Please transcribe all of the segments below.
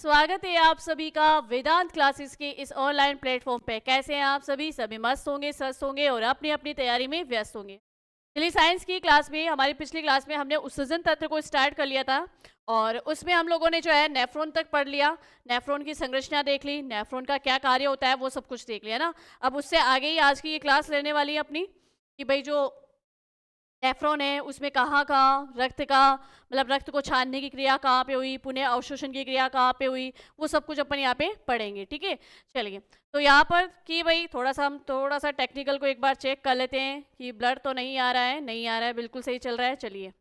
स्वागत है आप सभी का वेदांत क्लासेस के इस ऑनलाइन प्लेटफॉर्म पे। कैसे हैं आप सभी? सभी मस्त होंगे, स्वस्थ होंगे और अपनी अपनी तैयारी में व्यस्त होंगे। चलिए, साइंस की क्लास में, हमारी पिछली क्लास में हमने उत्सर्जन तंत्र को स्टार्ट कर लिया था और उसमें हम लोगों ने जो है नेफ्रॉन तक पढ़ लिया। नेफ्रॉन की संरचना देख ली, नेफ्रॉन का क्या कार्य होता है वो सब कुछ देख लिया ना। अब उससे आगे ही आज की ये क्लास लेने वाली है अपनी, कि भाई जो नेफ्रॉन है उसमें कहाँ कहाँ रक्त का मतलब रक्त को छानने की क्रिया कहाँ पे हुई, पुनः अवशोषण की क्रिया कहाँ पे हुई, वो सब कुछ अपन यहाँ पे पढ़ेंगे। ठीक है, चलिए। तो यहाँ पर कि भाई हम थोड़ा सा टेक्निकल को एक बार चेक कर लेते हैं कि ब्लड तो नहीं आ रहा है, नहीं आ रहा है, बिल्कुल सही चल रहा है। चलिए,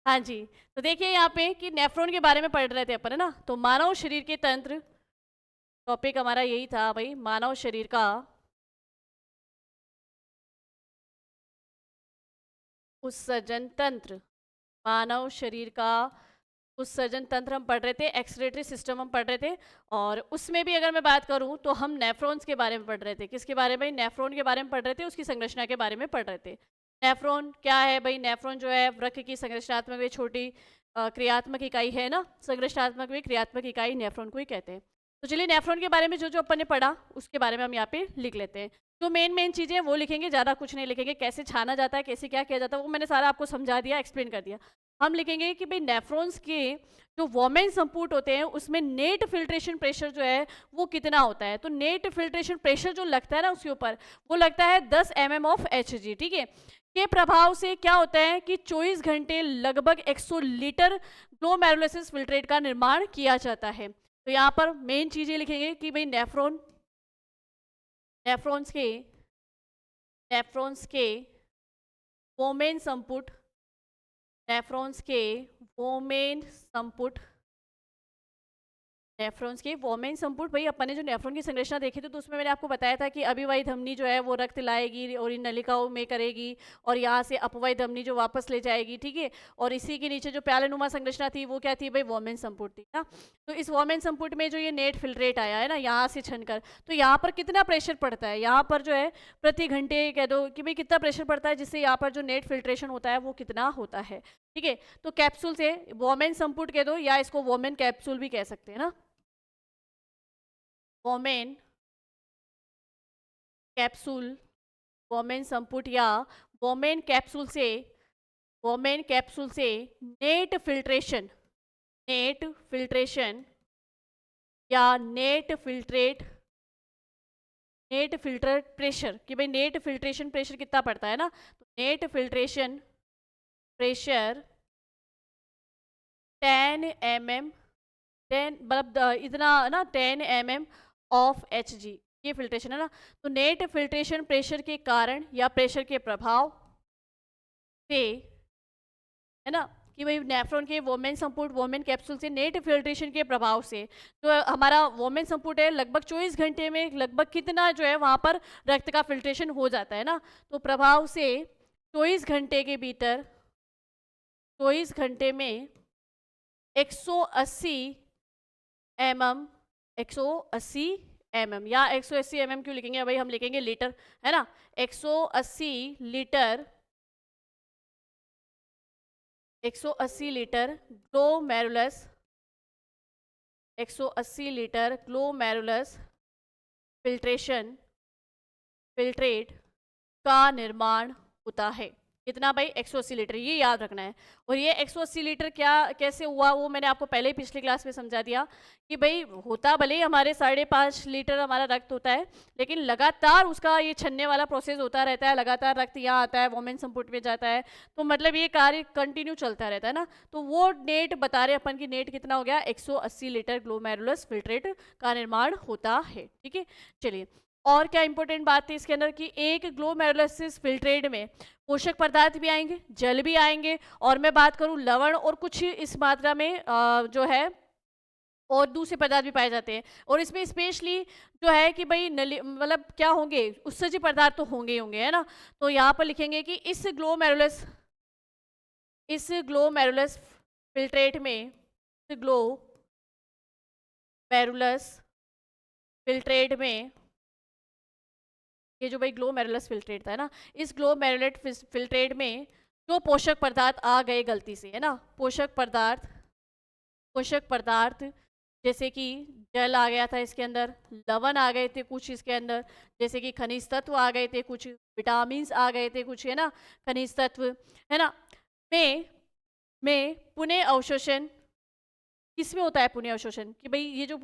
हाँ जी। तो देखिए यहाँ पे कि नेफ्रॉन के बारे में पढ़ रहे थे अपन, है ना। तो मानव शरीर के तंत्र, टॉपिक हमारा यही था भाई, मानव शरीर का उत्सर्जन तंत्र। मानव शरीर का उत्सर्जन तंत्र हम पढ़ रहे थे, एक्सक्रीटरी सिस्टम हम पढ़ रहे थे। और उसमें भी अगर मैं बात करूं तो हम नेफ्रॉन्स के बारे में पढ़ रहे थे। किसके बारे में? नेफ्रॉन के बारे में पढ़ रहे थे, उसकी संरचना के बारे में पढ़ रहे थे। नेफ्रॉन क्या है भाई? नेफ्रॉन जो है वृक्क की संरचनात्मक व छोटी क्रियात्मक इकाई है ना। संरचनात्मक व क्रियात्मक इकाई नेफ्रॉन को ही कहते हैं। तो चलिए, नेफ्रॉन के बारे में जो जो अपन ने पढ़ा उसके बारे में हम यहाँ पे लिख लेते हैं। जो मेन चीज़ें वो लिखेंगे, ज़्यादा कुछ नहीं लिखेंगे। कैसे छाना जाता है, कैसे क्या किया जाता है, वो मैंने सारा आपको समझा दिया, एक्सप्लेन कर दिया। हम लिखेंगे कि भाई नेफ्रॉन्स के जो वोमेन संपुट होते हैं उसमें नेट फिल्ट्रेशन प्रेशर जो है वो कितना होता है। तो नेट फिल्ट्रेशन प्रेशर जो लगता है ना उसके ऊपर, वो लगता है 10 mm ऑफ Hg। ठीक है, के प्रभाव से क्या होता है कि 24 घंटे लगभग 100 लीटर ग्लोमेरुलस फिल्ट्रेट का निर्माण किया जाता है। तो यहाँ पर मेन चीजें लिखेंगे कि भाई नेफ्रॉन्स के वोमेन संपुट, नेफ्रॉन्स के वोमेन संपुट, नेफ्रॉन्स के वोमेन संपुट। भाई अपन ने जो नेफ्रॉन की संरचना देखी थी तो उसमें मैंने आपको बताया था कि अभिवाही धमनी जो है वो रक्त लाएगी और इन नलिकाओं में करेगी और यहाँ से अपवाही धमनी जो वापस ले जाएगी। ठीक है, और इसी के नीचे जो प्यालेनुमा संरचना थी वो क्या थी भाई? वोमेन संपुट थी ना। तो इस वोमेन संपुट में जो ये नेट फिल्ट्रेट आया है ना यहाँ से छनकर, तो यहाँ पर कितना प्रेशर पड़ता है? यहाँ पर जो है प्रति घंटे कह दो कि भाई कितना प्रेशर पड़ता है, जिससे यहाँ पर जो नेट फिल्ट्रेशन होता है वो कितना होता है। ठीक है, तो कैप्सूल से वोमेन संपुट कह दो या इसको वोमेन कैप्सूल भी कह सकते हैं ना। वोमेन कैप्सूल, वोमेन संपुट या वोमेन कैप्सूल से नेट फिल्ट्रेशन या नेट फिल्ट्रेट प्रेशर, कि भाई नेट फिल्ट्रेशन प्रेशर कितना पड़ता है ना। तो नेट फिल्ट्रेशन प्रेशर 10 mm, 10 मतलब इतना ना 10 mm ऑफ Hg, ये फिल्ट्रेशन है ना। तो नेट फिल्ट्रेशन प्रेशर के कारण या प्रेशर के प्रभाव से, है ना, कि भाई नेफ्रॉन के वोमेन संपुट, वोमेन कैप्सूल से नेट फिल्ट्रेशन के प्रभाव से तो हमारा वोमेन संपुट है लगभग 24 घंटे में लगभग कितना जो है वहाँ पर रक्त का फिल्ट्रेशन हो जाता है ना। तो प्रभाव से 24 घंटे के भीतर, 24 घंटे में 180 mm, 180 mm या 180 mm क्यों लिखेंगे भाई? हम लिखेंगे लीटर, है ना। 180 litre, 180 litre glomerulus, 180 litre glomerulus filtrate का निर्माण होता है। कितना भाई? 180 लीटर, ये याद रखना है। और ये 180 लीटर क्या कैसे हुआ वो मैंने आपको पहले ही पिछली क्लास में समझा दिया कि भाई होता भले ही हमारे 5.5 लीटर हमारा रक्त होता है, लेकिन लगातार उसका ये छनने वाला प्रोसेस होता रहता है। लगातार रक्त यहाँ आता है, वोमेन संपुट में जाता है, तो मतलब ये कार्य कंटिन्यू चलता रहता है ना। तो वो नेट बता रहे अपन की नेट कितना हो गया? 180 लीटर ग्लोमेरुलस फिल्ट्रेट का निर्माण होता है। ठीक है, चलिए। और क्या इंपॉर्टेंट बात थी इसके अंदर कि एक ग्लोमेरुलस फिल्ट्रेट में पोषक पदार्थ भी आएंगे, जल भी आएंगे, और मैं बात करूं लवण और कुछ इस मात्रा में जो है और दूसरे पदार्थ भी पाए जाते हैं। और इसमें स्पेशली जो है कि भाई नली मतलब क्या होंगे? उत्सर्जी पदार्थ तो होंगे ही होंगे, है ना। तो यहाँ पर लिखेंगे कि इस ग्लोमेरुलस फिल्ट्रेट में, ग्लोमेरुलस फिल्ट्रेट में, ये जो भाई ग्लोमेरुलस फिल्ट्रेट था ना, इस ग्लोमेरुलेट फिल्ट्रेट में जो पोषक पदार्थ आ गए गलती से, है ना, पोषक पदार्थ जैसे कि जल आ गया था इसके अंदर, लवण आ गए थे कुछ इसके अंदर, जैसे कि खनिज तत्व आ गए थे कुछ, विटामिन्स आ गए थे कुछ, है ना, खनिज तत्व, है ना। में में पुनः अवशोषण किसमें होता है? पुनः अवशोषण कि भाई ये जो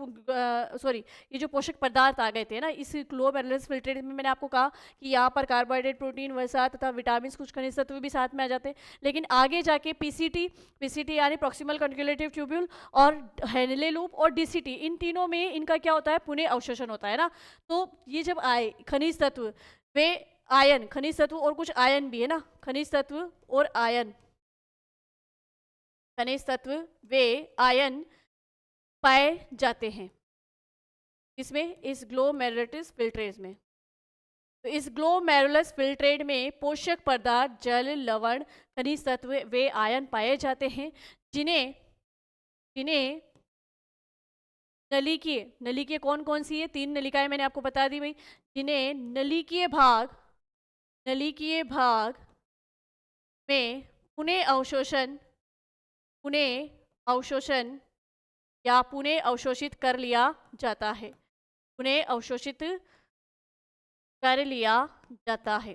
ये जो पोषक पदार्थ आ गए थे ना इस ग्लो मेरुलस फिल्ट्रेट में, मैंने आपको कहा कि यहाँ पर कार्बोहाइड्रेट, प्रोटीन, वसा तथा विटामिन, कुछ खनिज तत्व भी साथ में आ जाते हैं। लेकिन आगे जाके पीसीटी यानी प्रॉक्सिमल कॉन्जुगेटिव ट्यूब्यूल और हेनले लूप और डीसीटी, इन तीनों में इनका क्या होता है? पुनः अवशोषण होता है ना। तो ये जब आए खनिज तत्व, वे आयन, खनिज तत्व और कुछ आयन भी है ना, खनिज तत्व और आयन, खनिज तत्व वे आयन पाए जाते हैं इसमें, इस ग्लोमेरुलस फिल्ट्रेट में। तो इस ग्लोमेरुलस फिल्ट्रेट में पोषक पदार्थ, जल, लवण, खनिज तत्व वे आयन पाए जाते हैं जिन्हें जिन्हें नलिकीय कौन कौन सी है? 3 नलिकाएं मैंने आपको बता दी भाई, जिन्हें नलिकीय भाग में पुनः अवशोषण या पुनः अवशोषित कर लिया जाता है, पुनः अवशोषित कर लिया जाता है,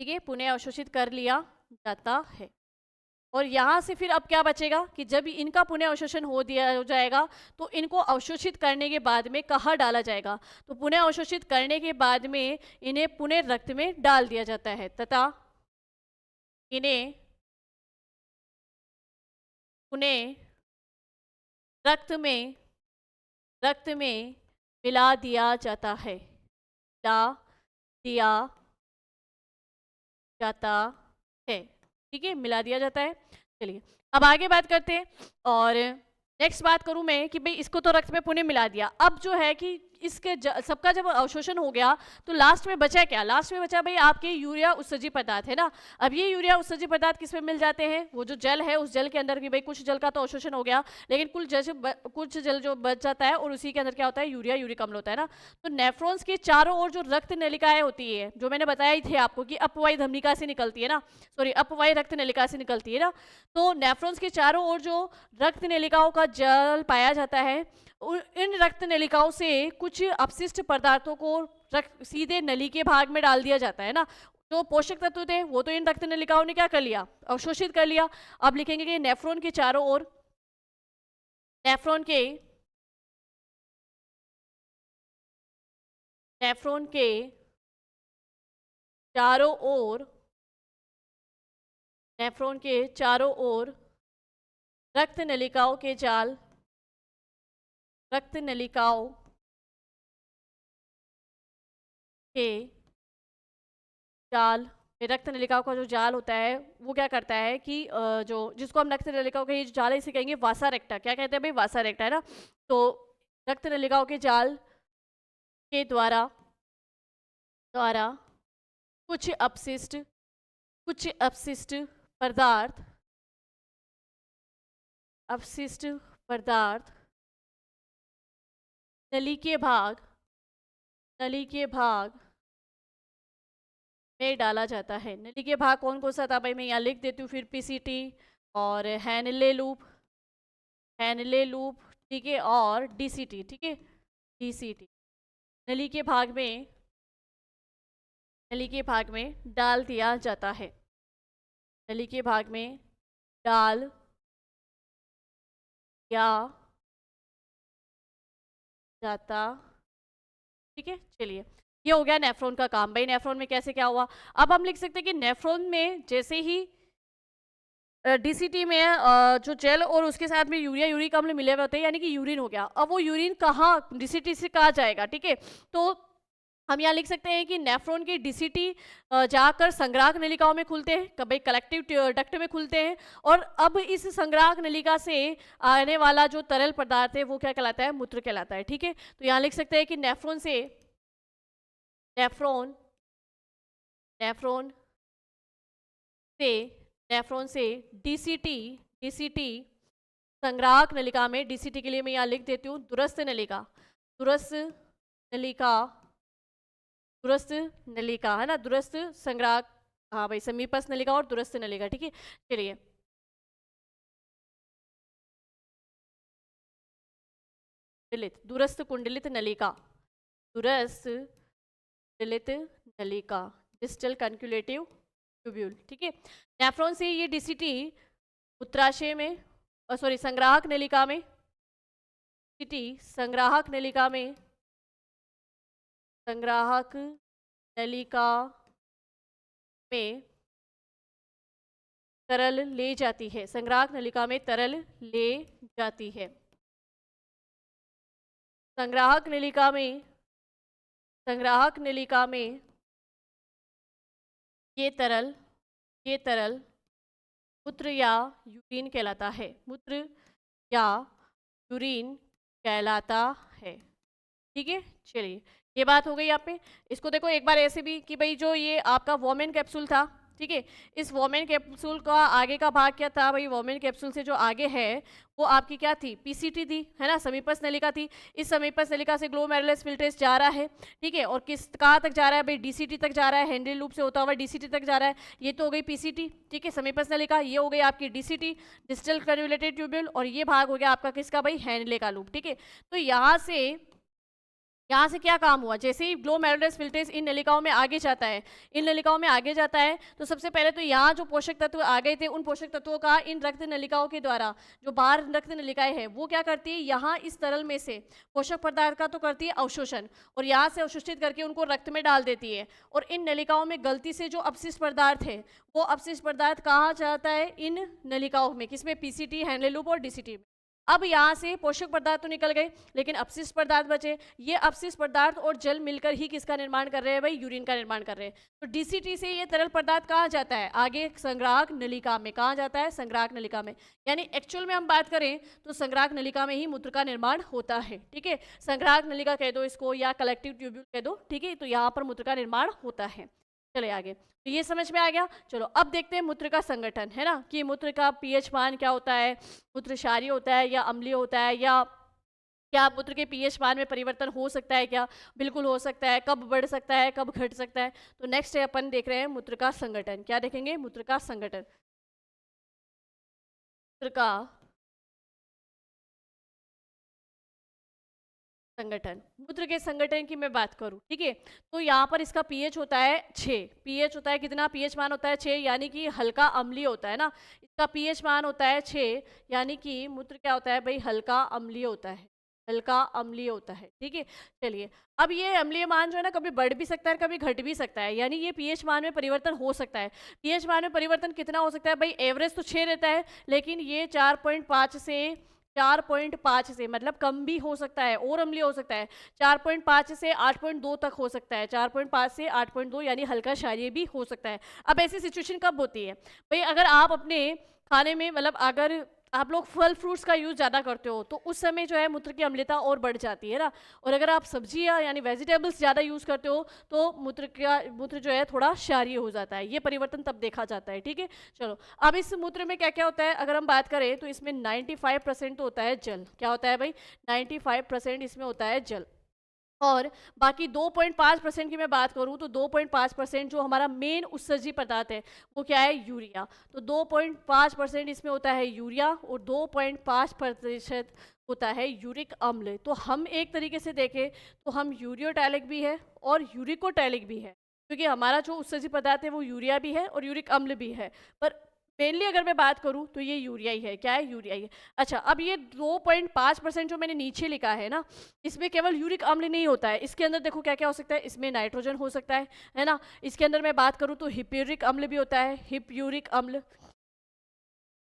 ठीक है, पुनः अवशोषित कर लिया जाता है। और यहाँ से फिर अब क्या बचेगा कि जब इनका पुनः अवशोषण हो जाएगा तो इनको अवशोषित करने के बाद में कहाँ डाला जाएगा? तो पुनः अवशोषित करने के बाद में इन्हें पुनः रक्त में डाल दिया जाता है तथा इन्हें पुनः रक्त में मिला दिया जाता है, मिला दिया जाता है, ठीक है, मिला दिया जाता है। चलिए अब आगे बात करते हैं। और नेक्स्ट बात करूं मैं कि भाई इसको तो रक्त में पुनः मिला दिया, अब जो है कि इसके सबका जब अवशोषण हो गया तो लास्ट में बचा क्या? लास्ट में बचा भाई आपके यूरिया उत्सर्जी पदार्थ, है ना। अब ये यूरिया उत्सर्जी पदार्थ किस में मिल जाते हैं? वो जो जल है उस जल के अंदर, कि भाई कुछ जल का तो अवशोषण हो गया लेकिन कुछ जल जो बच जाता है और उसी के अंदर क्या होता है? यूरिक अम्ल होता है ना। तो नेफ्रॉन्स के चारों ओर जो रक्त नलिकाएं होती है, जो मैंने बताया ही थे आपको कि अपवाही धमनिका से निकलती है ना, अपवाही रक्त नलिका से निकलती है ना। तो नेफ्रॉन्स के चारों ओर जो रक्त नलिकाओं का जल पाया जाता है, इन रक्त नलिकाओं से कुछ अपशिष्ट पदार्थों को सीधे नली के भाग में डाल दिया जाता है ना। जो पोषक तत्व थे वो तो इन रक्त नलिकाओं ने क्या कर लिया? अवशोषित कर लिया। अब लिखेंगे कि नेफ्रॉन के चारों ओर, नेफ्रॉन के चारों ओर, नेफ्रॉन के चारों ओर रक्त नलिकाओं के जाल, रक्त नलिकाओं के जाल, रक्त नलिकाओं का जो जाल होता है वो क्या करता है कि जो जिसको हम रक्त नलिकाओं का ये जो जाल है इसे कहेंगे वासा रेक्टा। क्या कहते हैं भाई? वासा रेक्टा, है ना। तो रक्त नलिकाओं के जाल के द्वारा कुछ अपशिष्ट पदार्थ नली के भाग में डाला जाता है। नली के भाग कौन कौन सा था भाई? मैं यहाँ लिख देती हूँ फिर, पीसीटी और हैनले लूप, ठीक है, और डीसीटी, ठीक है, डीसीटी। नली के भाग में डाल दिया जाता है, नली के भाग में डाल दिया जाता, ठीक है। चलिए ये हो गया नेफ्रॉन का काम। भाई नेफ्रॉन में कैसे क्या हुआ? अब हम लिख सकते हैं कि नेफ्रॉन में जैसे ही डीसीटी में जो जेल और उसके साथ में यूरिक अम्ल मिले हुए होते हैं, यानी कि यूरिन हो गया। अब वो यूरिन कहाँ, डीसीटी से कहाँ जाएगा? ठीक है, तो हम यहाँ लिख सकते हैं कि नेफ्रॉन के डीसीटी जाकर संग्राहक नलिकाओं में खुलते हैं, कभी कलेक्टिव डक्ट में खुलते हैं। और अब इस संग्राहक नलिका से आने वाला जो तरल पदार्थ है वो क्या कहलाता है? मूत्र कहलाता है, ठीक है। तो यहाँ लिख सकते हैं कि नेफ्रॉन से डीसीटी संग्राहक नलिका में, डीसीटी के लिए मैं यहाँ लिख देती हूँ दूरस्थ नलिका, है ना, दूरस्थ संग्राहक, हाँ भाई, समीपस्थ नलिका और दूरस्थ नलिका, ठीक है। चलिए कुंडलित, दूरस्थ कुंडलित नलिका, दूरस्थ कुंडलित नलिका, डिस्टल कन्क्युलेटिव ट्यूब्यूल, ठीक है। नेफ्रॉन से ये डीसीटी मूत्राशय में, सॉरी संग्राहक नलिका में, डीसीटी संग्राहक नलिका में, संग्राहक नलिका में तरल ले जाती है, संग्राहक नलिका में तरल ले जाती है। संग्राहक नलिका में, संग्राहक नलिका में ये तरल मूत्र या यूरिन कहलाता है, मूत्र या यूरिन कहलाता है, ठीक है। चलिए ये बात हो गई आप पे। इसको देखो एक बार ऐसे भी कि भाई जो ये आपका वोमेन कैप्सूल था, ठीक है, इस वोमेन कैप्सूल का आगे का भाग क्या था भाई, वोमेन कैप्सूल से जो आगे है वो आपकी क्या थी, पीसीटी थी, है ना, समीपस्थ नलिका थी। इस समीपस्थ नलिका से ग्लोमेरुलस फिल्ट्रेस जा रहा है, ठीक है, और किस कहाँ तक जा रहा है भाई, डीसीटी तक जा रहा है, हेनरी लूप से होता हुआ डीसीटी तक जा रहा है। ये तो हो गई पीसीटी, ठीक है, समीपस्थ नलिका। ये हो गई आपकी डीसीटी, डिस्टल कन्वोल्यूटेड ट्यूब्यूल, और ये भाग हो गया आपका किसका भाई, हेनले का लूप, ठीक है। तो यहाँ से क्या काम हुआ, जैसे ही ग्लोमेरुलस फिल्ट्रेस इन नलिकाओं में आगे जाता है, इन नलिकाओं में आगे जाता है, तो सबसे पहले तो यहाँ जो पोषक तत्व आ गए थे, उन पोषक तत्वों का इन रक्त नलिकाओं के द्वारा, जो बाहर रक्त नलिकाएं हैं वो क्या करती है, यहाँ इस तरल में से पोषक पदार्थ का तो करती है अवशोषण, और यहाँ से अवशोषित करके उनको रक्त में डाल देती है। और इन नलिकाओं में गलती से जो अपशिष्ट पदार्थ है, वो अपशिष्ट पदार्थ कहाँ जाता है, इन नलिकाओं में, किसमें, पीसीटी, हेनले लूप और डीसीटी में। अब यहाँ से पोषक पदार्थ तो निकल गए, लेकिन अपशिष्ट पदार्थ बचे। ये अपशिष्ट पदार्थ और जल मिलकर ही किसका निर्माण कर रहे हैं भाई, यूरिन का निर्माण कर रहे हैं। तो डीसीटी से ये तरल पदार्थ कहाँ जाता है, आगे संग्राहक नलिका में। कहाँ जाता है, संग्राहक नलिका में। यानी एक्चुअल में हम बात करें तो संग्राहक नलिका में ही मूत्र का निर्माण होता है, ठीक है। संग्राहक नलिका कह दो इसको, या कलेक्टिव ट्यूब्यूल कह दो, ठीक है। तो यहाँ पर मूत्र का निर्माण होता है। चले आगे, तो ये समझ में आ गया। चलो अब देखते हैं मूत्र का संगठन, है ना, कि मूत्र का पीएच मान क्या होता है, मूत्र क्षारीय होता है या अम्लीय होता है, या क्या मूत्र के पीएच मान में परिवर्तन हो सकता है क्या, बिल्कुल हो सकता है। कब बढ़ सकता है, कब घट सकता है। तो नेक्स्ट अपन देख रहे हैं मूत्र का संगठन। क्या देखेंगे, मूत्र का संगठन। मूत्र का संगठन, मूत्र के संगठन की मैं बात करूं, ठीक है, तो यहाँ पर इसका पीएच होता है 6। पीएच होता है कितना, पीएच मान होता है 6, यानी कि हल्का अम्लीय होता है ना। इसका पीएच मान होता है 6, यानी कि मूत्र क्या होता है भाई, हल्का अम्लीय होता है, हल्का अम्लीय होता है, ठीक है। चलिए अब ये अम्लीय मान जो है ना, कभी बढ़ भी सकता है, कभी घट भी सकता है, यानी ये पीएच मान में परिवर्तन हो सकता है। पीएच मान में परिवर्तन कितना हो सकता है भाई, एवरेज तो 6 रहता है, लेकिन ये 4.5 से 4.5 से मतलब कम भी हो सकता है और अम्लीय हो सकता है। 4.5 से 8.2 तक हो सकता है, 4.5 से 8.2, यानी हल्का क्षारीय भी हो सकता है। अब ऐसी सिचुएशन कब होती है भाई, अगर आप अपने खाने में, मतलब अगर आप लोग फल फ्रूट्स का यूज़ ज़्यादा करते हो, तो उस समय जो है मूत्र की अम्लता और बढ़ जाती है ना। और अगर आप सब्जियां यानी वेजिटेबल्स ज़्यादा यूज़ करते हो, तो मूत्र जो है थोड़ा क्षारीय हो जाता है। ये परिवर्तन तब देखा जाता है, ठीक है। चलो अब इस मूत्र में क्या क्या होता है, अगर हम बात करें तो इसमें 95% तो होता है जल। क्या होता है भाई, 95% इसमें होता है जल। और बाकी 2.5% की मैं बात करूं तो 2.5% जो हमारा मेन उत्सर्जी पदार्थ है वो क्या है, यूरिया। तो 2.5% इसमें होता है यूरिया, और 2.5% होता है यूरिक अम्ल। तो हम एक तरीके से देखें तो हम यूरियोटैलिक भी है और यूरिकोटैलिक भी है, क्योंकि हमारा जो उत्सर्जी पदार्थ है वो यूरिया भी है और यूरिक अम्ल भी है। पर मेनली अगर मैं बात करूं तो ये यूरिया ही है। क्या है, यूरिया ही है। अच्छा, अब ये 2.5% जो मैंने नीचे लिखा है ना, इसमें केवल यूरिक अम्ल नहीं होता है, इसके अंदर देखो क्या क्या हो सकता है, इसमें नाइट्रोजन हो सकता है ना। इसके अंदर मैं बात करूं तो हिप्यूरिक अम्ल भी होता है, हिप्यूरिक अम्ल।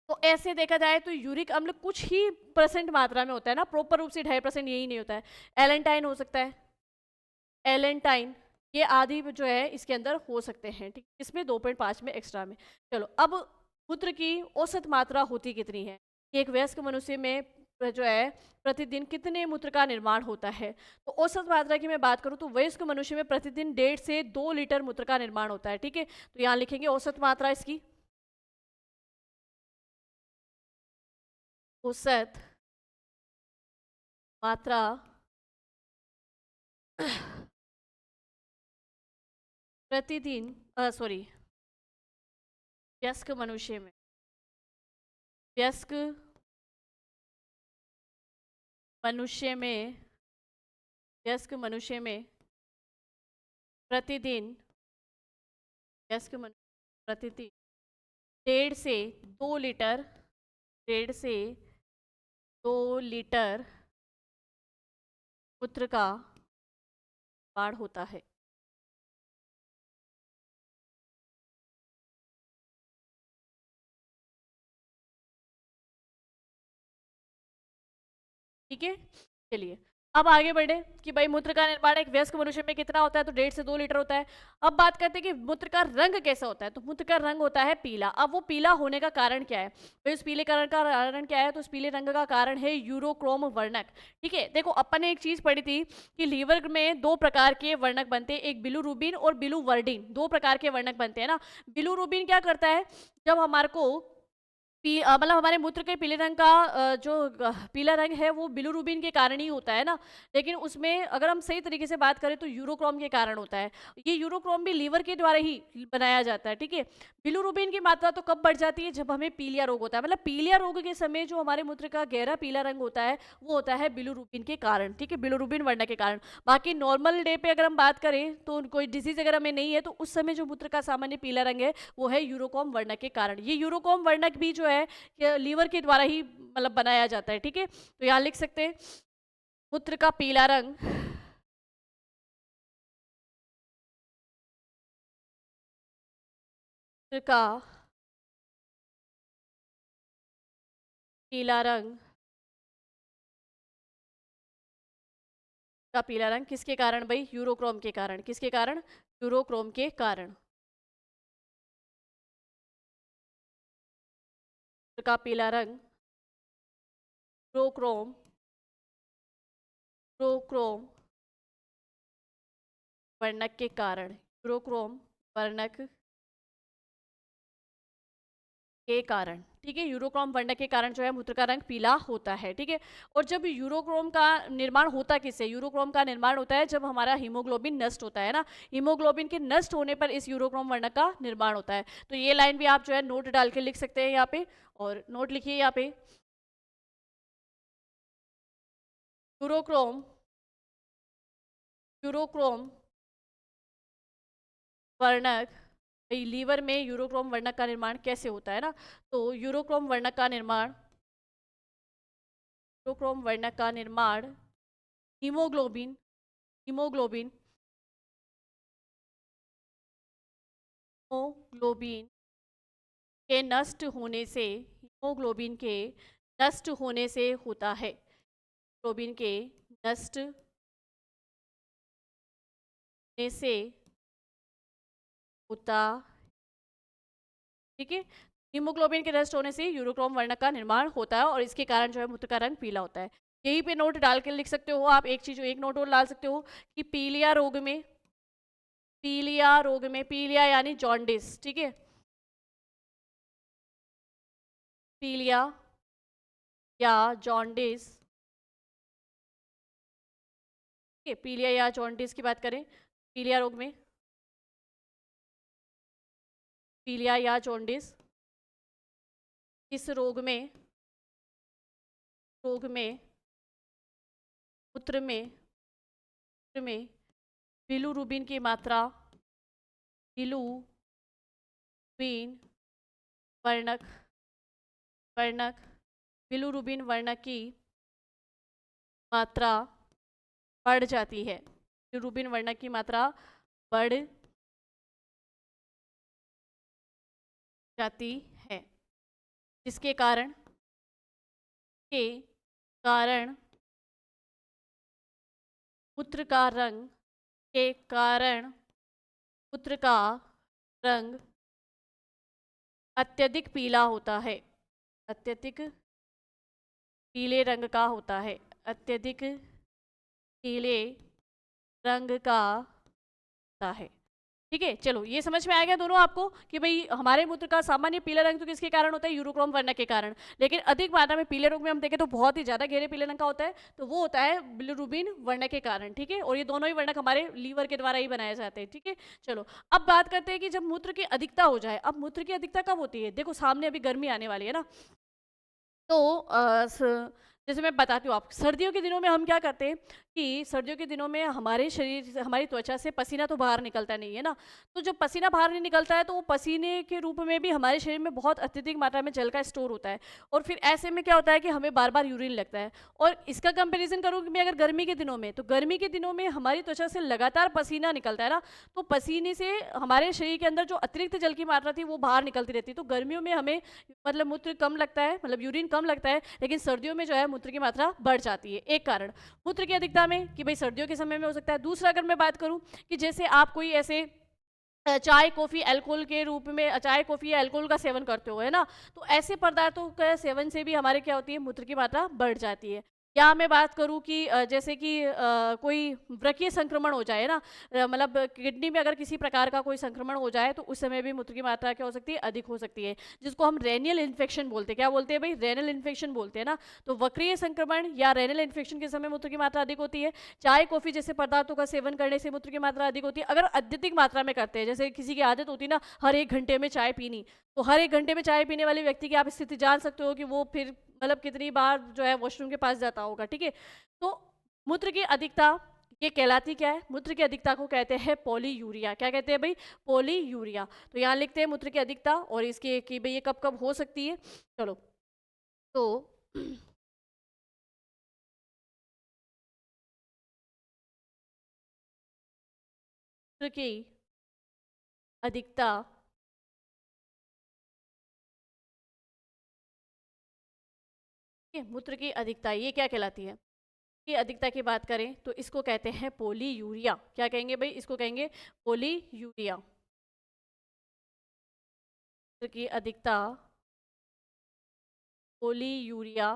तो ऐसे देखा जाए तो यूरिक अम्ल कुछ ही परसेंट मात्रा में होता है ना, प्रॉपर रूप से 2.5% यही नहीं होता है। एलेंटाइन हो सकता है, एलेंटाइन, ये आदि जो है इसके अंदर हो सकते हैं, ठीक। इसमें 2.5 में एक्स्ट्रा में। चलो अब मूत्र की औसत मात्रा होती कितनी है, कि एक वयस्क मनुष्य में जो है प्रतिदिन कितने मूत्र का निर्माण होता है। तो औसत मात्रा की मैं बात करूं तो वयस्क मनुष्य में प्रतिदिन 1.5 से 2 लीटर मूत्र का निर्माण होता है, ठीक है। तो यहाँ लिखेंगे औसत मात्रा इसकी, औसत मात्रा प्रतिदिन, सॉरी, वयस्क मनुष्य में, वयस्क मनुष्य में वयस्क मनुष्य में प्रतिदिन वयस्क मनुष्य प्रतिदिन 1.5 से 2 लीटर 1.5 से 2 लीटर मूत्र का निर्माण होता है। ठीक है, चलिए अब आगे बढ़े कि भाई मूत्र का निर्माण एक वयस्क मनुष्य में कितना होता है, तो 1.5 से 2 लीटर होता है। अब बात करते हैं कि मूत्र का रंग कैसा होता है, तो मूत्र का रंग होता है पीला। अब वो पीला होने का कारण क्या है, तो इस पीले कारण का कारण क्या है, तो इस पीले रंग का कारण है यूरोक्रोम वर्णक। ठीक है, देखो अपन ने एक चीज पढ़ी थी कि लीवर में 2 प्रकार के वर्णक बनते हैं, एक बिलुरुबिन और बिलुवर्डिन, 2 प्रकार के वर्णक बनते हैं ना। बिलुरुबिन क्या करता है, जब हमारे को मतलब हमारे मूत्र के पीले रंग का जो पीला रंग है वो बिलुरुबिन के कारण ही होता है ना। लेकिन उसमें अगर हम सही तरीके से बात करें तो यूरोक्रोम के कारण होता है। ये यूरोक्रोम भी लीवर के द्वारा ही बनाया जाता है। ठीक है, बिलुरुबिन की मात्रा तो कब बढ़ जाती है, जब हमें पीलिया रोग होता है, मतलब पीलिया रोग के समय जो हमारे मूत्र का गहरा पीला रंग होता है वो होता है बिलुरुबिन के कारण। ठीक है, बिलुरुबिन वर्णक के कारण। बाकी नॉर्मल डे पे अगर हम बात करें तो कोई डिजीज अगर हमें नहीं है तो उस समय जो मूत्र का सामान्य पीला रंग है वो है यूरोक्रोम वर्णक के कारण। ये यूरोक्रोम वर्णक भी जो है लीवर के द्वारा ही मतलब बनाया जाता है। ठीक है, तो यहाँ लिख सकते हैं मूत्र का पीला रंग मूत्र का पीला रंग का पीला रंग किसके कारण भाई, यूरोक्रोम के कारण। किसके कारण, यूरोक्रोम के कारण। मूत्र का पीला रंग यूरोक्रोम यूरोक्रोम वर्णक के कारण, यूरोक्रोम वर्णक के कारण। ठीक है, यूरोक्रोम वर्णक के कारण जो है मूत्र का रंग पीला होता है। ठीक है, और जब यूरोक्रोम का निर्माण होता किससे, यूरोक्रोम का निर्माण होता है जब हमारा हीमोग्लोबिन नष्ट होता है ना। हीमोग्लोबिन के नष्ट होने पर इस यूरोक्रोम वर्णक का निर्माण होता है। तो ये लाइन भी आप जो है नोट डाल के लिख सकते हैं यहाँ पे, और नोट लिखिए यहाँ पे, यूरोक्रोम यूरोक्रोम वर्णक, लीवर में यूरोक्रोम वर्णक का निर्माण कैसे होता है ना। तो यूरोक्रोम वर्णक का निर्माण हीमोग्लोबिन हीमोग्लोबिन हीमोग्लोबिन के नष्ट होने से, हीमोग्लोबिन के नष्ट होने से होता है। हीमोग्लोबिन के नष्ट होने से होता। ठीक है, हीमोग्लोबिन के नष्ट होने से यूरोक्रोम वर्णक का निर्माण होता है और इसके कारण जो है मूत्र का रंग पीला होता है। यहीं पे नोट डाल के लिख सकते हो आप, एक चीज, एक नोट और डाल सकते हो कि पीलिया यानी जॉन्डिस। ठीक है, पीलिया या जॉन्डिस, पीलिया या जॉन्डिस की बात करें, पीलिया रोग में, पीलिया या जॉन्डिस, इस रोग में मूत्र में बिलुरुबिन की मात्रा, बिलुरुबिन वर्णक बिलुरुबिन वर्णक की मात्रा बढ़ जाती है। बिलुरुबिन वर्णक की मात्रा बढ़ जाती है, जिसके कारण मूत्र का रंग के कारण मूत्र का रंग अत्यधिक पीला होता है, अत्यधिक पीले रंग का होता है, अत्यधिक पीले रंग का होता है। ठीक है, चलो ये समझ में आ गया दोनों आपको कि भाई हमारे मूत्र का सामान्य पीला रंग तो किसके कारण होता है, यूरोक्रोम वर्णक के कारण। लेकिन अधिक मात्रा में पीले रोग में हम देखें तो बहुत ही ज्यादा गहरे पीले रंग का होता है, तो वो होता है बिलिरुबिन वर्णक के कारण। ठीक है, और ये दोनों ही वर्णक हमारे लीवर के द्वारा ही बनाए जाते हैं। ठीक है, चलो अब बात करते हैं कि जब मूत्र की अधिकता हो जाए। अब मूत्र की अधिकता कब होती है, देखो सामने अभी गर्मी आने वाली है ना, तो जैसे मैं बताती हूँ आपको, सर्दियों के दिनों में हम क्या करते हैं कि सर्दियों के दिनों में हमारे शरीर से, हमारी त्वचा से पसीना तो बाहर निकलता नहीं है ना, तो जब पसीना बाहर नहीं निकलता है तो वो पसीने के रूप में भी हमारे शरीर में बहुत अत्यधिक मात्रा में जल का स्टोर होता है, और फिर ऐसे में क्या होता है कि हमें बार बार यूरिन लगता है। और इसका कंपेरिजन करूँ मैं अगर गर्मी के दिनों में, तो गर्मी के दिनों में हमारी त्वचा से लगातार पसीना निकलता है ना, तो पसीने से हमारे शरीर के अंदर जो अतिरिक्त जल की मात्रा थी वो बाहर निकलती रहती है, तो गर्मियों में हमें मतलब मूत्र कम लगता है, मतलब यूरिन कम लगता है, लेकिन सर्दियों में जो है मूत्र की मात्रा बढ़ जाती है। एक कारण मूत्र की अधिकता में कि भाई सर्दियों के समय में हो सकता है। दूसरा अगर मैं बात करूं कि जैसे आप कोई ऐसे चाय कॉफ़ी अल्कोहल के रूप में, चाय कॉफ़ी या अल्कोहल का सेवन करते हो, है ना, तो ऐसे पदार्थों के सेवन से भी हमारे क्या होती है, मूत्र की मात्रा बढ़ जाती है। या मैं बात करूं कि जैसे कि कोई व्रकीय संक्रमण हो जाए ना, मतलब किडनी में अगर किसी प्रकार का कोई संक्रमण हो जाए तो उस समय भी मूत्र की मात्रा क्या हो सकती है, अधिक हो सकती है, जिसको हम रेनियल इन्फेक्शन बोलते हैं। क्या बोलते हैं भाई, रेनल इन्फेक्शन बोलते हैं ना। तो वक्रीय संक्रमण या रेनल इन्फेक्शन के समय मूत्र की मात्रा अधिक होती है। चाय कॉफ़ी जैसे पदार्थों का सेवन करने से मूत्र की मात्रा अधिक होती है। अगर अत्यधिक मात्रा में करते हैं, जैसे किसी की आदत होती है ना हर 1 घंटे में चाय पीनी, तो हर 1 घंटे में चाय पीने वाले व्यक्ति की आप स्थिति जान सकते हो कि वो फिर मतलब कितनी बार जो है वॉशरूम के पास जाता होगा, ठीक है। तो मूत्र की अधिकता ये कहलाती क्या है, मूत्र की अधिकता को कहते हैं पॉलीयूरिया। क्या कहते हैं भाई, पॉलीयूरिया। तो यहाँ लिखते हैं मूत्र की अधिकता और इसके कि भाई ये कब कब हो सकती है। चलो, तो मूत्र की अधिकता, ठीक है, मूत्र की अधिकता ये क्या कहलाती है, की अधिकता की बात करें तो इसको कहते हैं पोलीयूरिया। क्या कहेंगे भाई, इसको कहेंगे पोलीयूरिया। मूत्र की अधिकता पोलीयूरिया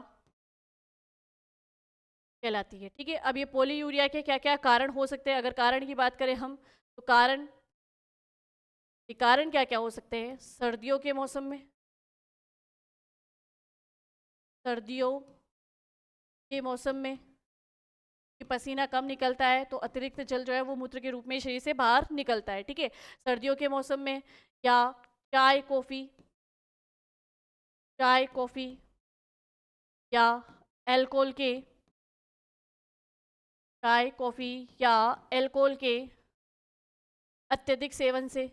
कहलाती है, ठीक है। अब ये पोलीयूरिया के क्या क्या कारण हो सकते हैं, अगर कारण की बात करें हम, तो कारण, ये कारण क्या क्या हो सकते हैं सर्दियों के मौसम में, सर्दियों के मौसम में कि पसीना कम निकलता है तो अतिरिक्त जल जो है वो मूत्र के रूप में शरीर से बाहर निकलता है, ठीक है, सर्दियों के मौसम में। या चाय कॉफ़ी, चाय कॉफ़ी या अल्कोहल के, चाय कॉफ़ी या अल्कोहल के अत्यधिक सेवन से,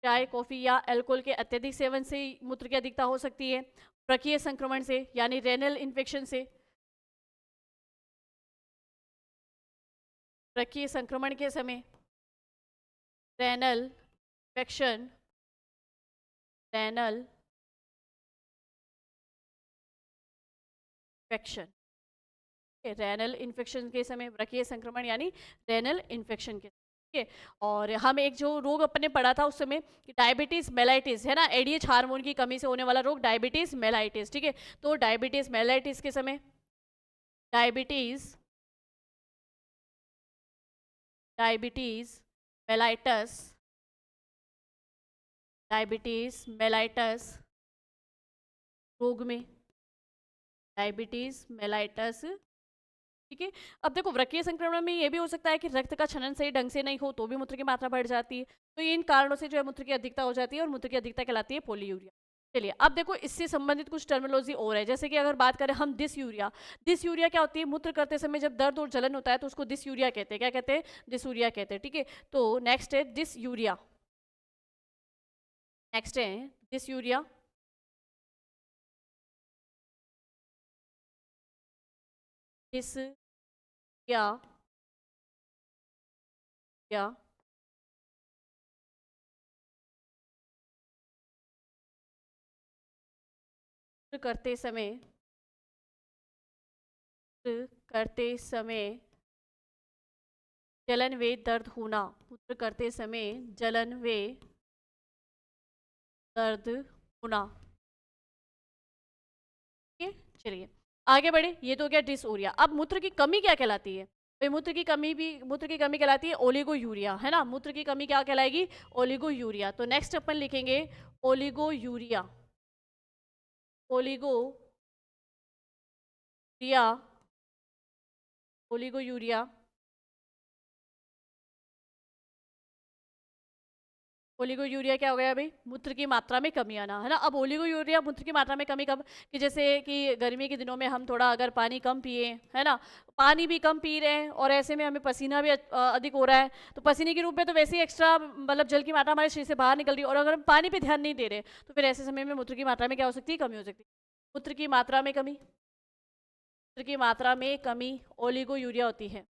चाय कॉफ़ी या अल्कोहल के अत्यधिक सेवन से मूत्र की अधिकता हो सकती है। प्रकीय संक्रमण से यानी रेनल इन्फेक्शन से, प्रकीय संक्रमण के समय renal infection, renal infection, renal infection के समय, व्रकीय संक्रमण यानी रेनल इन्फेक्शन के, ठीक है। और हम एक जो रोग अपने पढ़ा था उस समय कि डायबिटीज मेलाइटिस, है ना, एडीएच हार्मोन की कमी से होने वाला रोग डायबिटीज मेलाइटिस, ठीक है। तो डायबिटीज मेलाइटिस के समय, diabetes, diabetes mellitus, diabetes mellitus रोग में, डायबिटीज मेलाइटस, ठीक है। अब देखो व्रकीय संक्रमण में ये भी हो सकता है कि रक्त का क्षरण सही ढंग से नहीं हो तो भी मूत्र की मात्रा बढ़ जाती है। तो इन कारणों से जो है मूत्र की अधिकता हो जाती है और मूत्र की अधिकता कहलाती है पोलीयूरिया। चलिए अब देखो इससे संबंधित कुछ टर्मिनोलॉजी और है, जैसे कि अगर बात करें हम डिसयूरिया। डिसयूरिया क्या होती है, मूत्र करते समय जब दर्द और जलन होता है तो उसको डिसयूरिया कहते हैं। क्या कहते हैं, डिसयूरिया कहते हैं, ठीक है। तो नेक्स्ट है डिसयूरिया, नेक्स्ट है डिसयूरिया, डिसयूरिया, या मूत्र करते समय, मूत्र करते समय जलन व दर्द होना, मूत्र करते समय जलन व दर्द होना, ठीक है। चलिए आगे बढ़े, ये तो क्या डिसोरिया। अब मूत्र की कमी क्या कहलाती है, भाई मूत्र की कमी भी, मूत्र की कमी कहलाती है ओलिगोयूरिया, है ना। मूत्र की कमी क्या कहलाएगी, ओलिगोयूरिया। तो नेक्स्ट अपन लिखेंगे ओलिगोयूरिया, ओलिगोयूरिया, ओलिगोयूरिया ओलिगोयूरिया क्या हो गया भाई? मूत्र की मात्रा में कमी आना, है ना। अब ओलिगोयूरिया मूत्र की मात्रा में कमी कब? कि जैसे कि गर्मी के दिनों में हम थोड़ा अगर पानी कम पिए, है ना, पानी भी कम पी रहे हैं और ऐसे में हमें पसीना भी अधिक हो रहा है, तो पसीने के रूप में तो वैसे ही एक्स्ट्रा मतलब जल की मात्रा हमारे शरीर से बाहर निकल रही है, और अगर हम पानी पे ध्यान नहीं दे रहे तो फिर ऐसे समय में मूत्र की मात्रा में क्या हो सकती है? कमी हो सकती है। मूत्र की मात्रा में कमी, मूत्र की मात्रा में कमी ओलिगोयूरिया होती है।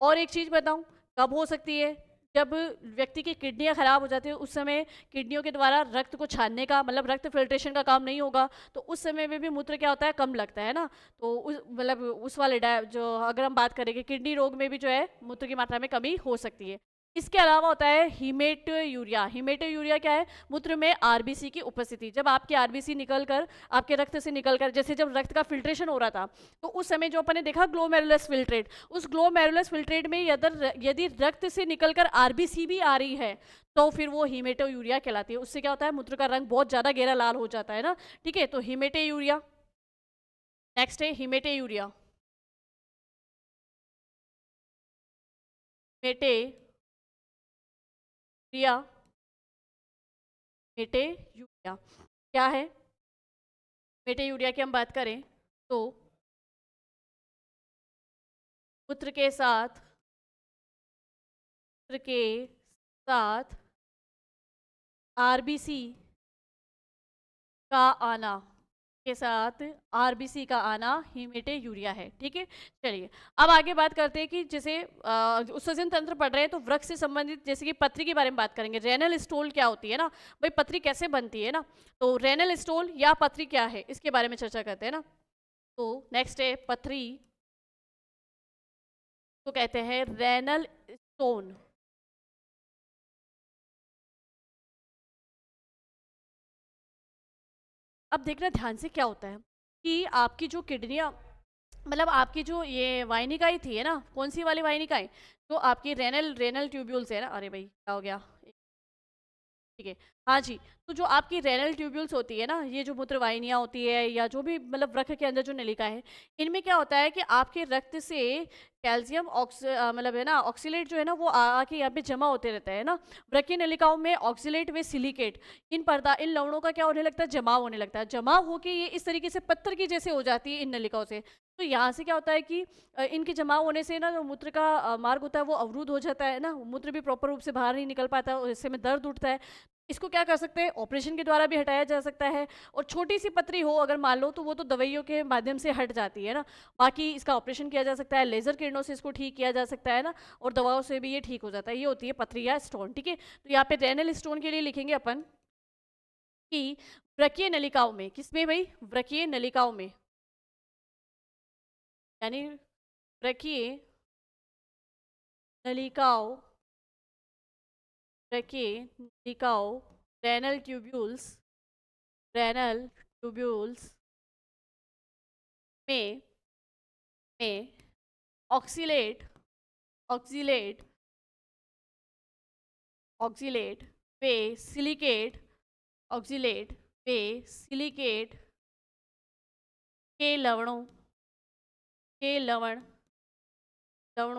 और एक चीज बताऊं कब हो सकती है? जब व्यक्ति की किडनियां खराब हो जाती है, उस समय किडनियों के द्वारा रक्त को छानने का मतलब रक्त फिल्ट्रेशन का काम नहीं होगा, तो उस समय में भी मूत्र क्या होता है? कम लगता है ना। तो उस मतलब उस वाले जो अगर हम बात करें कि किडनी रोग में भी जो है मूत्र की मात्रा में कमी हो सकती है। इसके अलावा होता है हीमेटोयूरिया। हीमेटोयूरिया क्या है? मूत्र में आरबीसी की उपस्थिति। जब आपके आरबीसी निकलकर आपके रक्त से निकलकर, जैसे जब रक्त का फिल्ट्रेशन हो रहा था, तो उस समय जो अपन ने देखा ग्लोमेरुलस फिल्ट्रेट, उस ग्लोमेरुलस फिल्ट्रेट में यदि रक्त से निकलकर आरबीसी भी आ रही है, तो फिर वो हीमेटोयूरिया कहलाती है। उससे क्या होता है? मूत्र का रंग बहुत ज्यादा गहरा लाल हो जाता है ना। ठीक है, तो हीमेटोयूरिया। नेक्स्ट है हीमेटोयूरिया। हीमेटोयूरिया, हीमेटोयूरिया क्या है? हीमेटोयूरिया की हम बात करें तो मूत्र के साथ, मूत्र के साथ आरबीसी का आना, के साथ आरबीसी का आना हीमेटोयूरिया है। ठीक है, चलिए अब आगे बात करते हैं कि जैसे उत्सर्जन तंत्र पढ़ रहे हैं तो वृक्क से संबंधित जैसे कि पथरी के बारे में बात करेंगे। रेनल स्टोल क्या होती है ना भाई, पथरी कैसे बनती है ना, तो रेनल स्टोल या पथरी क्या है इसके बारे में चर्चा करते हैं ना। तो नेक्स्ट है पथरी, तो कहते हैं रेनल स्टोन। अब देखना ध्यान से क्या होता है कि आपकी जो किडनियां, मतलब आपकी जो ये वाहिनिकाएं थी है ना, कौन सी वाली वाहिनिकाएं? तो आपकी रेनल रेनल ट्यूब्यूल्स है ना। अरे भाई क्या हो गया? ठीक है, हाँ जी। तो जो आपकी रेनल ट्यूब्यूल्स होती है ना, ये जो मूत्रवाहिनियाँ होती है या जो भी मतलब रक्त के अंदर जो नलिका है, इनमें क्या होता है कि आपके रक्त से कैल्शियम मतलब है ना ऑक्सीलेट जो है ना वो आके यहाँ पे जमा होते रहता है ना। व्रकीय नलिकाओं में ऑक्सीलेट व सिलिकेट, इन लवणों का क्या होने लगता है? जमाव होने लगता है। जमाव होके ये इस तरीके से पत्थर की जैसे हो जाती है इन नलिकाओं से। तो यहाँ से क्या होता है कि इनके जमाव होने से ना जो मूत्र का मार्ग होता है वो अवरुद्ध हो जाता है ना, मूत्र भी प्रॉपर रूप से बाहर नहीं निकल पाता है और इससे में दर्द उठता है। इसको क्या कर सकते हैं? ऑपरेशन के द्वारा भी हटाया जा सकता है। और छोटी सी पथरी हो अगर मान लो, तो वो तो दवाइयों के माध्यम से हट जाती है ना। बाकी इसका ऑपरेशन किया जा सकता है, लेजर किरणों से इसको ठीक किया जा सकता है ना, और दवाओं से भी ये ठीक हो जाता है। ये होती है पथरी या स्टोन। ठीक है, तो यहाँ पे रेनल स्टोन के लिए लिखेंगे अपन कि व्रकीय नलिकाओं में, किसमें भाई? व्रकीय नलिकाओं में, यानी व्रकीय नलिकाओं, व्रकीय नलिकाओं, रेनल ट्यूब्यूल्स, रेनल ट्यूब्यूल्स में में ऑक्सीलेट, ऑक्सीलेट, ऑक्सीलेट वे सिलिकेट, ऑक्सीलेट वे सिलिकेट के लवणों, के लवणों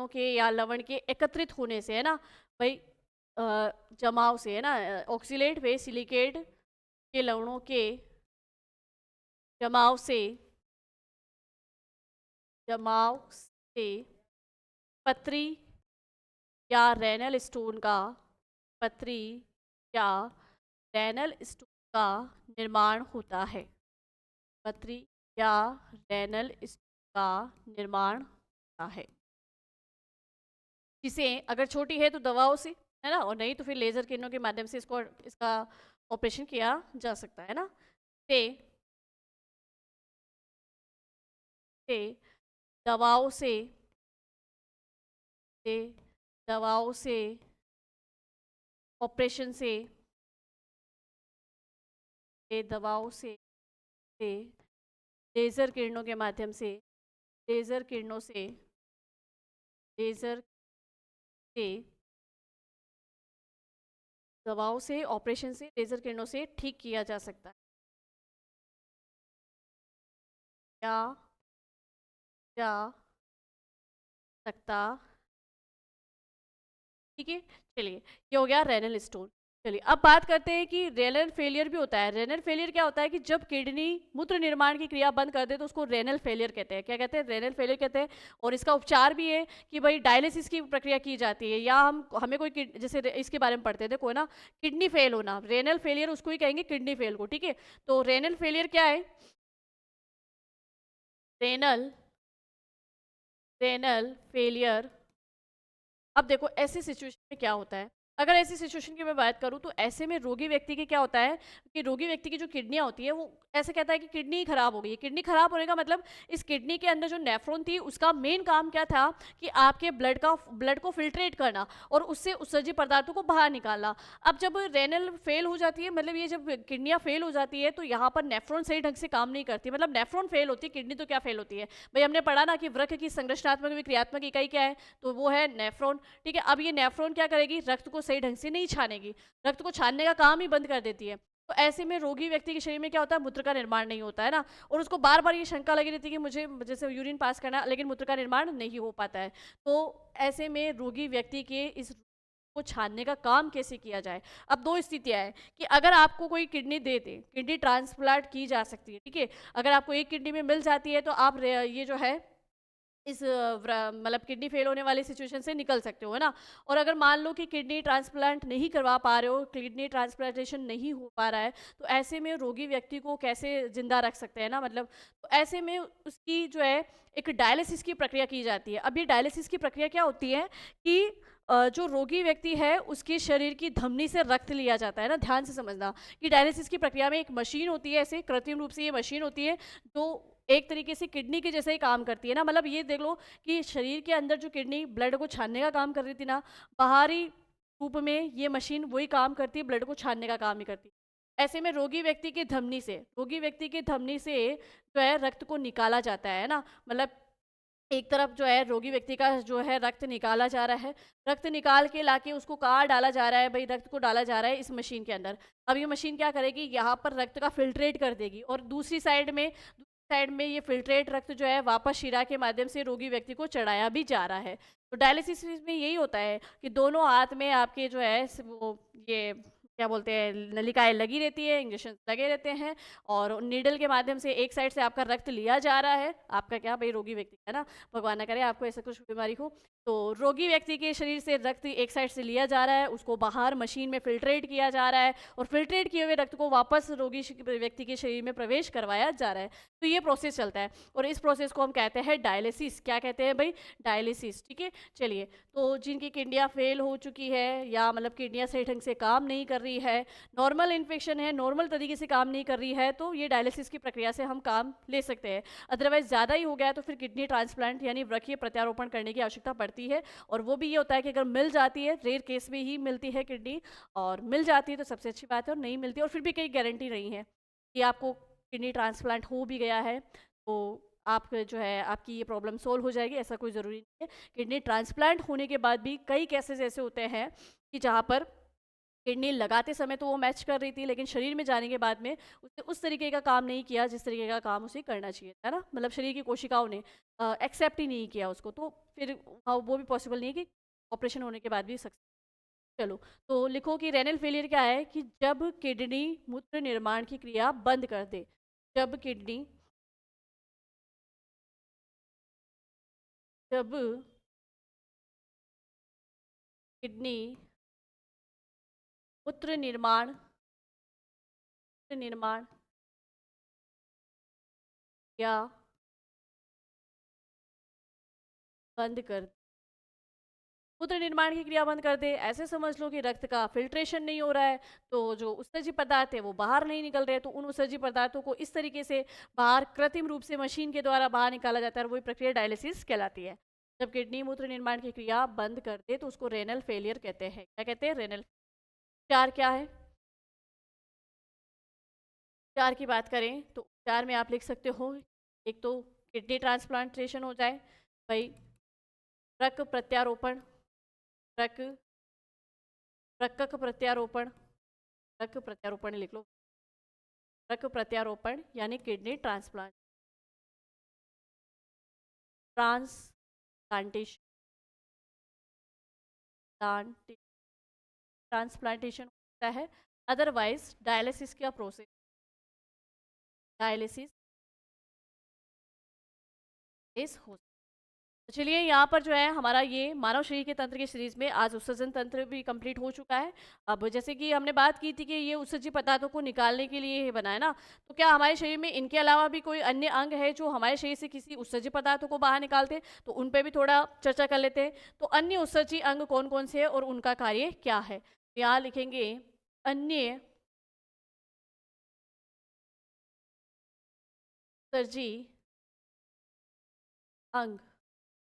के या लवण के एकत्रित होने से है ना भाई, जमाव से है ना, ऑक्सीलेट वे सिलिकेट के लवणों के जमाव से, जमाव से पथरी या रेनल स्टोन का, पथरी या रेनल स्टोन का निर्माण होता है। पथरी या रेनल स्टोन का निर्माण होता है, जिसे अगर छोटी है तो दवाओं से, है ना, और नहीं तो फिर लेजर किरणों के माध्यम से इसका ऑपरेशन किया जा सकता है ना। से से दवाओं से दवाओं से ऑपरेशन से दवाओं से लेजर किरणों के माध्यम से, लेजर किरणों से, लेजर से दवाओं से, ऑपरेशन से, लेजर किरणों से ठीक किया जा सकता है या जा सकता। ठीक है, चलिए, ये हो गया रेनल स्टोन। चलिए अब बात करते हैं कि रेनल फेलियर भी होता है। रेनल फेलियर क्या होता है कि जब किडनी मूत्र निर्माण की क्रिया बंद कर दे तो उसको रेनल फेलियर कहते हैं। क्या कहते हैं? रेनल फेलियर कहते हैं। और इसका उपचार भी है कि भाई डायलिसिस की प्रक्रिया की जाती है, या हम हमें कोई जैसे इसके बारे में पढ़ते थे कोई ना, किडनी फेल होना, रेनल फेलियर उसको ही कहेंगे, किडनी फेल को। ठीक है, तो रेनल फेलियर क्या है? Renal renal failure. अब देखो ऐसी सिचुएशन में क्या होता है, अगर ऐसी सिचुएशन की मैं बात करूं तो ऐसे में रोगी व्यक्ति की क्या होता है कि रोगी व्यक्ति की जो किडनियां होती है वो ऐसे कहता है कि किडनी खराब हो गई है। किडनी खराब होने का मतलब इस किडनी के अंदर जो नेफ्रॉन थी उसका मेन काम क्या था कि आपके ब्लड को फिल्ट्रेट करना और उससे उत्सर्जित पदार्थों को बाहर निकालना। अब जब रेनल फेल हो जाती है, मतलब ये जब किडनियां फेल हो जाती है तो यहाँ पर नेफ्रॉन सही ढंग से काम नहीं करती, मतलब नेफ्रॉन फेल होती है, किडनी तो क्या फेल होती है भाई, हमने पढ़ा ना कि वृक्क की संरचनात्मक भी क्रियात्मक इकाई क्या है, तो वो है नेफ्रॉन। ठीक है, अब ये नेफ्रॉन क्या करेगी? रक्त को सही ढंग से नहीं छानेगी, रक्त को छानने का काम ही बंद कर देती है। तो ऐसे में रोगी व्यक्ति के शरीर में क्या होता है? मूत्र का निर्माण नहीं होता है ना, और उसको बार बार ये शंका लगी रहती है कि मुझे जैसे यूरिन पास करना लेकिन मूत्र का निर्माण नहीं हो पाता है। तो ऐसे में रोगी व्यक्ति के इस को छानने का काम कैसे किया जाए? अब दो स्थितियां हैं कि अगर आपको कोई किडनी दे दे, किडनी ट्रांसप्लांट की जा सकती है। ठीक है, अगर आपको एक किडनी में मिल जाती है तो आप ये जो है इस मतलब किडनी फेल होने वाली सिचुएशन से निकल सकते हो, है ना। और अगर मान लो कि किडनी ट्रांसप्लांट नहीं करवा पा रहे हो, किडनी ट्रांसप्लांटेशन नहीं हो पा रहा है, तो ऐसे में रोगी व्यक्ति को कैसे जिंदा रख सकते हैं ना, मतलब तो ऐसे में उसकी जो है एक डायलिसिस की प्रक्रिया की जाती है। अब ये डायलिसिस की प्रक्रिया क्या होती है कि जो रोगी व्यक्ति है उसके शरीर की धमनी से रक्त लिया जाता है ना, ध्यान से समझना कि डायलिसिस की प्रक्रिया में एक मशीन होती है, ऐसे कृत्रिम रूप से ये मशीन होती है जो एक तरीके से किडनी के जैसे ही काम करती है ना, मतलब ये देख लो कि शरीर के अंदर जो किडनी ब्लड को छानने का काम कर रही थी ना, बाहरी रूप में ये मशीन वही काम करती है, ब्लड को छानने का काम ही करती है। ऐसे में रोगी व्यक्ति की धमनी से जो है रक्त को निकाला जाता है ना, मतलब एक तरफ जो है रोगी व्यक्ति का जो है रक्त निकाला जा रहा है, रक्त निकाल के लाके उसको कहाँ डाला जा रहा है भाई, रक्त को डाला जा रहा है इस मशीन के अंदर। अब ये मशीन क्या करेगी? यहाँ पर रक्त का फिल्ट्रेट कर देगी, और दूसरी साइड में ये फिल्ट्रेट रक्त जो है वापस शिरा के माध्यम से रोगी व्यक्ति को चढ़ाया भी जा रहा है। तो डायलिसिस में यही होता है कि दोनों हाथ में आपके जो है वो ये क्या बोलते हैं, नलिकाएं लगी रहती है, इंजेक्शन लगे रहते हैं, और नीडल के माध्यम से एक साइड से आपका रक्त लिया जा रहा है, आपका क्या भाई रोगी व्यक्ति है ना, भगवान ना करे आपको ऐसा कुछ बीमारी हो। तो रोगी व्यक्ति के शरीर से रक्त एक साइड से लिया जा रहा है, उसको बाहर मशीन में फिल्ट्रेट किया जा रहा है, और फिल्ट्रेट किए हुए रक्त को वापस रोगी व्यक्ति के शरीर में प्रवेश करवाया जा रहा है। तो ये प्रोसेस चलता है, और इस प्रोसेस को हम कहते हैं डायलिसिस। क्या कहते हैं भाई? डायलिसिस। ठीक है, चलिए, तो जिनकी किडनियाँ फेल हो चुकी है, या मतलब किडनियाँ सही ढंग से काम नहीं कर रही है, नॉर्मल इन्फेक्शन है, नॉर्मल तरीके से काम नहीं कर रही है, तो ये डायलिसिस की प्रक्रिया से हम काम ले सकते हैं। अदरवाइज ज़्यादा ही हो गया तो फिर किडनी ट्रांसप्लांट यानी वृक्कीय प्रत्यारोपण करने की आवश्यकता पड़ती है। और वो भी ये होता है कि अगर मिल जाती है, रेयर केस में ही मिलती है किडनी, और मिल जाती है तो सबसे अच्छी बात है, और नहीं मिलती और फिर भी कई गारंटी नहीं है कि आपको किडनी ट्रांसप्लांट हो भी गया है तो आप जो है आपकी ये प्रॉब्लम सोल्व हो जाएगी, ऐसा कोई ज़रूरी नहीं है। किडनी ट्रांसप्लांट होने के बाद भी कई केसेस ऐसे होते हैं कि जहाँ पर किडनी लगाते समय तो वो मैच कर रही थी, लेकिन शरीर में जाने के बाद में उसने उस तरीके का काम नहीं किया जिस तरीके का काम उसे करना चाहिए था ना, मतलब शरीर की कोशिकाओं ने एक्सेप्ट ही नहीं किया उसको, तो फिर वो भी पॉसिबल नहीं है कि ऑपरेशन होने के बाद भी सक्सेस। चलो, तो लिखो कि रेनल फेलियर क्या है कि जब किडनी मूत्र निर्माण की क्रिया बंद कर दे, जब जब किडनी मूत्र निर्माण या बंद कर, मूत्र निर्माण की क्रिया बंद कर दे, ऐसे समझ लो कि रक्त का फिल्ट्रेशन नहीं हो रहा है, तो जो उत्सर्जी पदार्थ है वो बाहर नहीं निकल रहे, तो उन उत्सर्जी पदार्थों को इस तरीके से बाहर कृत्रिम रूप से मशीन के द्वारा बाहर निकाला जाता है, और वही प्रक्रिया डायलिसिस कहलाती है। जब किडनी मूत्र निर्माण की क्रिया बंद कर दे तो उसको रेनल फेलियर कहते हैं। क्या कहते हैं? रेनल। उपचार क्या है? उपचार की बात करें तो उपचार में आप लिख सकते हो, एक तो किडनी ट्रांसप्लांटेशन हो जाए भाई, रक्त प्रत्यारोपण, रक्त रक्त प्रत्यारोपण, रक्त प्रत्यारोपण लिख लो, रक्त प्रत्यारोपण यानी किडनी ट्रांसप्लांट, ट्रांसप्लांटेशन, ट्रांसप्लांटेशन होता है, अदरवाइज डायलिसिस का प्रोसेस, डायलिसिस इस हो। तो चलिए यहाँ पर जो है हमारा ये मानव शरीर के तंत्र की सीरीज में आज उत्सर्जन तंत्र भी कंप्लीट हो चुका है। अब जैसे कि हमने बात की थी कि ये उत्सर्जित पदार्थों को निकालने के लिए ही बना है ना, तो क्या हमारे शरीर में इनके अलावा भी कोई अन्य अंग है जो हमारे शरीर से किसी उत्सर्जित पदार्थों को बाहर निकालते हैं, तो उन पे भी थोड़ा चर्चा कर लेते हैं। तो अन्य उत्सर्जित अंग कौन कौन से हैं और उनका कार्य क्या है, तो यहाँ लिखेंगे अन्य उत्सर्जित अंग।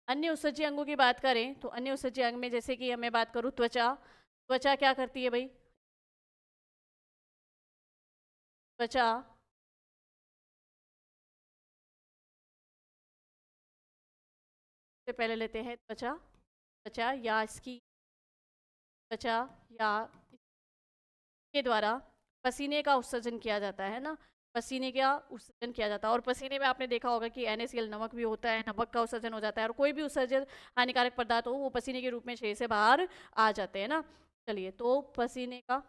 अन्य उत्सर्जी अंगों की बात करें तो अन्य उत्सर्जी अंग में जैसे कि मैं बात करूं त्वचा, त्वचा क्या करती है भाई, त्वचा से पहले लेते हैं त्वचा, त्वचा या इसकी त्वचा या के द्वारा पसीने का उत्सर्जन किया जाता है ना, पसीने का उत्सर्जन किया जाता है। और पसीने में आपने देखा होगा कि NaCl नमक भी होता है, नमक का उत्सर्जन हो जाता है, और कोई भी उत्सर्जन हानिकारक पदार्थ हो वो पसीने के रूप में शरीर से बाहर आ जाते हैं ना। चलिए, तो पसीने का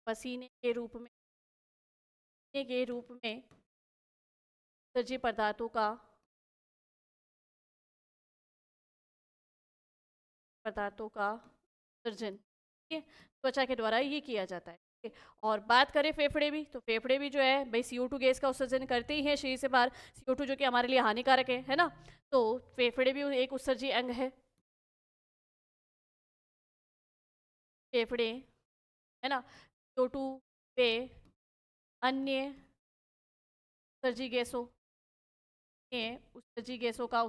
पसीने के रूप में उत्सर्जित पदार्थों का सर्जन, ठीक है, त्वचा के द्वारा ये किया जाता है, ठीक है। और बात करें फेफड़े भी, तो फेफड़े भी जो है भाई CO2 गैस का उत्सर्जन करते ही हैं शरीर से बाहर, CO2 जो कि हमारे लिए हानिकारक है ना। तो फेफड़े भी एक उत्सर्जी अंग है, फेफड़े, है ना। CO2 पे अन्य उत्सर्जी गैसों उत्सर्जी गैसों का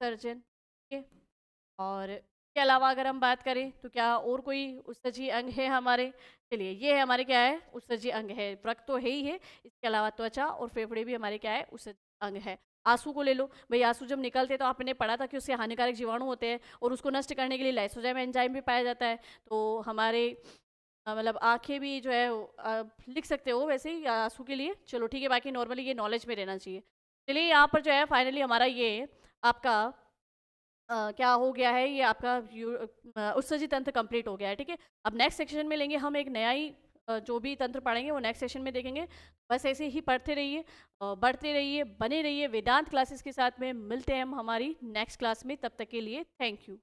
सर्जन, ठीक है। और इसके अलावा अगर हम बात करें तो क्या और कोई उत्सर्जी अंग है हमारे, चलिए ये है हमारे क्या है उत्सर्जी अंग है, रक्त तो है ही है, इसके अलावा त्वचा और फेफड़े भी हमारे क्या है उत्सर्जी अंग है। आंसू को ले लो भाई, आंसू जब निकलते हैं तो आपने पढ़ा था कि उससे हानिकारक जीवाणु होते हैं और उसको नष्ट करने के लिए लाइसोजाइम एंजाइम भी पाया जाता है। तो हमारे मतलब आंखें भी जो है लिख सकते हो वैसे ही आंसू के लिए, चलो ठीक है, बाकी नॉर्मली ये नॉलेज में रहना चाहिए। चलिए यहाँ पर जो है फाइनली हमारा ये आपका क्या हो गया है, ये आपका उत्सर्जित तंत्र कंप्लीट हो गया है, ठीक है। अब नेक्स्ट सेक्शन में लेंगे हम एक नया ही जो भी तंत्र पढ़ेंगे वो नेक्स्ट सेशन में देखेंगे। बस ऐसे ही पढ़ते रहिए, बढ़ते रहिए, बने रहिए वेदांत क्लासेस के साथ में। मिलते हैं हम हमारी नेक्स्ट क्लास में, तब तक के लिए थैंक यू।